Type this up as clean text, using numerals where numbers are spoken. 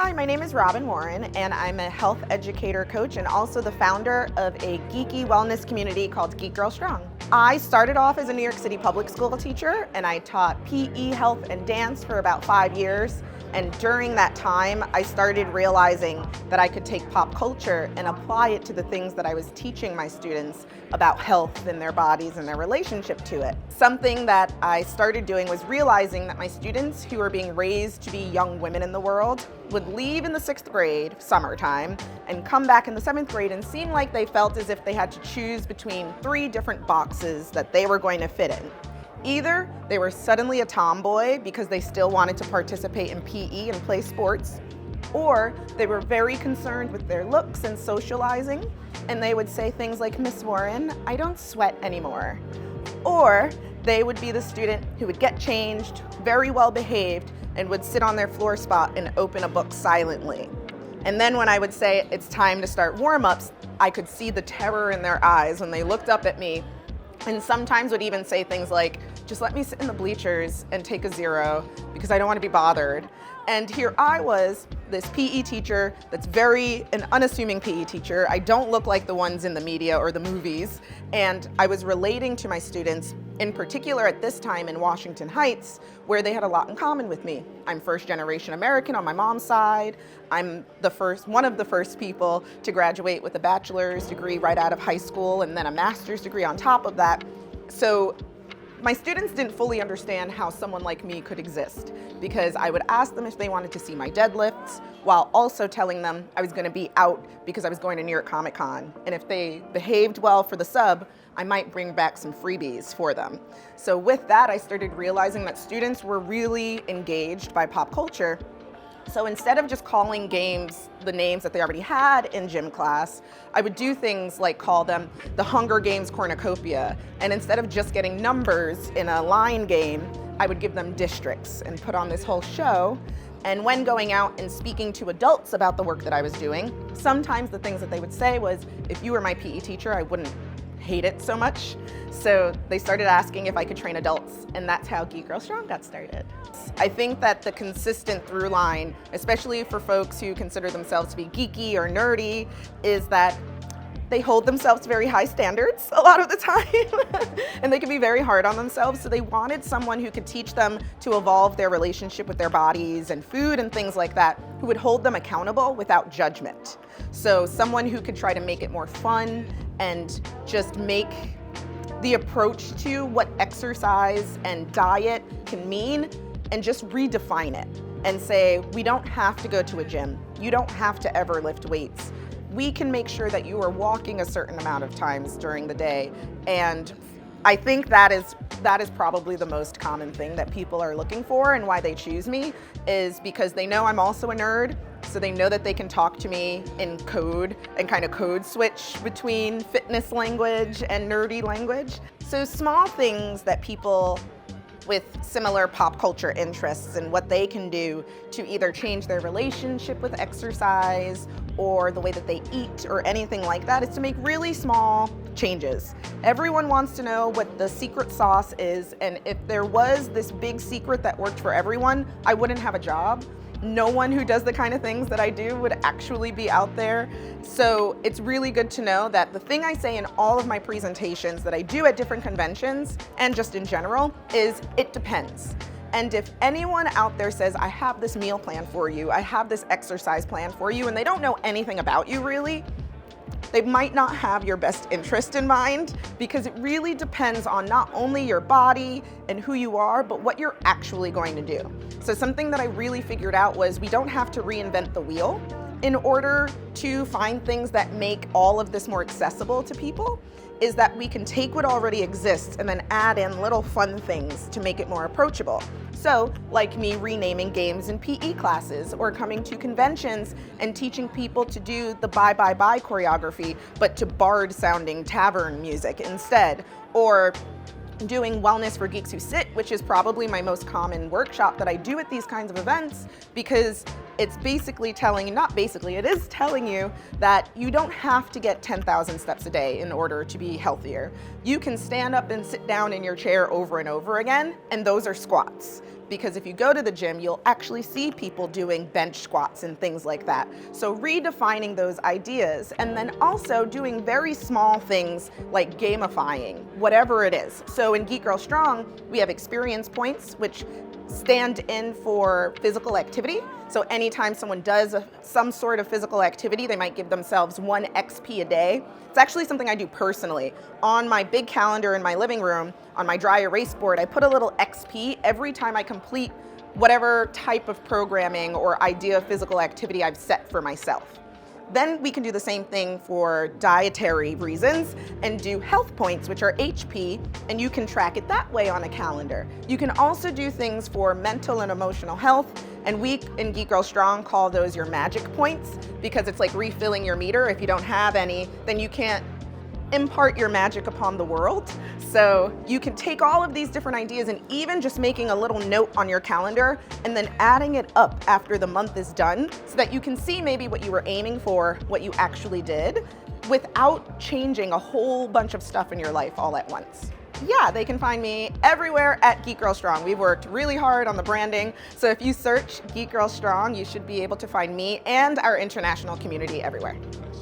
Hi, my name is Robin Warren, and I'm a health educator coach and also the founder of a geeky wellness community called Geek Girl Strong. I started off as a New York City public school teacher, and I taught PE, health, and dance for about 5 years. And during that time, I started realizing that I could take pop culture and apply it to the things that I was teaching my students about health and their bodies and their relationship to it. Something that I started doing was realizing that my students who were being raised to be young women in the world would leave in the 6th grade, summertime, and come back in the 7th grade and seem like they felt as if they had to choose between 3 different boxes that they were going to fit in. Either they were suddenly a tomboy because they still wanted to participate in PE and play sports, or they were very concerned with their looks and socializing, and they would say things like, "Miss Warren, I don't sweat anymore." Or they would be the student who would get changed, very well behaved, and would sit on their floor spot and open a book silently. And then when I would say it's time to start warm-ups, I could see the terror in their eyes when they looked up at me, and sometimes would even say things like, "Just let me sit in the bleachers and take a 0 because I don't want to be bothered." And here I was, this PE teacher that's an unassuming PE teacher. I don't look like the ones in the media or the movies. And I was relating to my students, in particular at this time in Washington Heights, where they had a lot in common with me. I'm first generation American on my mom's side. I'm one of the first people to graduate with a bachelor's degree right out of high school and then a master's degree on top of that. So my students didn't fully understand how someone like me could exist, because I would ask them if they wanted to see my deadlifts while also telling them I was going to be out because I was going to New York Comic Con. And if they behaved well for the sub, I might bring back some freebies for them. So with that, I started realizing that students were really engaged by pop culture. So instead of just calling games the names that they already had in gym class, I would do things like call them the Hunger Games cornucopia. And instead of just getting numbers in a line game, I would give them districts and put on this whole show. And when going out and speaking to adults about the work that I was doing, sometimes the things that they would say was, "If you were my PE teacher, I wouldn't hate it so much." So they started asking if I could train adults, and that's how Geek Girl Strong got started. I think that the consistent through line, especially for folks who consider themselves to be geeky or nerdy, is that they hold themselves to very high standards a lot of the time, and they can be very hard on themselves. So they wanted someone who could teach them to evolve their relationship with their bodies and food and things like that, who would hold them accountable without judgment. So someone who could try to make it more fun and just make the approach to what exercise and diet can mean and just redefine it and say, we don't have to go to a gym. You don't have to ever lift weights. We can make sure that you are walking a certain amount of times during the day. And I think that is probably the most common thing that people are looking for, and why they choose me is because they know I'm also a nerd. So they know that they can talk to me in code and kind of code switch between fitness language and nerdy language. So small things that people with similar pop culture interests and what they can do to either change their relationship with exercise or the way that they eat or anything like that is to make really small changes. Everyone wants to know what the secret sauce is, and if there was this big secret that worked for everyone, I wouldn't have a job. No one who does the kind of things that I do would actually be out there. So it's really good to know that the thing I say in all of my presentations that I do at different conventions and just in general is it depends. And if anyone out there says, "I have this meal plan for you, I have this exercise plan for you," and they don't know anything about you really, they might not have your best interest in mind, because it really depends on not only your body and who you are, but what you're actually going to do. So something that I really figured out was we don't have to reinvent the wheel in order to find things that make all of this more accessible to people, is that we can take what already exists and then add in little fun things to make it more approachable. So, like me renaming games in PE classes, or coming to conventions and teaching people to do the bye bye bye choreography, but to bard sounding tavern music instead, or doing Wellness for Geeks Who Sit, which is probably my most common workshop that I do at these kinds of events, because it's basically telling you, not basically, it is telling you that you don't have to get 10,000 steps a day in order to be healthier. You can stand up and sit down in your chair over and over again, and those are squats. Because if you go to the gym, you'll actually see people doing bench squats and things like that. So redefining those ideas, and then also doing very small things like gamifying, whatever it is. So in Geek Girl Strong, we have experience points, which stand in for physical activity. So anytime someone does some sort of physical activity, they might give themselves 1 XP a day. It's actually something I do personally. On my big calendar in my living room, on my dry erase board, I put a little XP every time I complete whatever type of programming or idea of physical activity I've set for myself. Then we can do the same thing for dietary reasons and do health points, which are HP, and you can track it that way on a calendar. You can also do things for mental and emotional health, and we in Geek Girl Strong call those your magic points, because it's like refilling your meter. If you don't have any, then you can't impart your magic upon the world. So you can take all of these different ideas and even just making a little note on your calendar and then adding it up after the month is done so that you can see maybe what you were aiming for, what you actually did, without changing a whole bunch of stuff in your life all at once. Yeah, they can find me everywhere at Geek Girl Strong. We've worked really hard on the branding, so if you search Geek Girl Strong, you should be able to find me and our international community everywhere.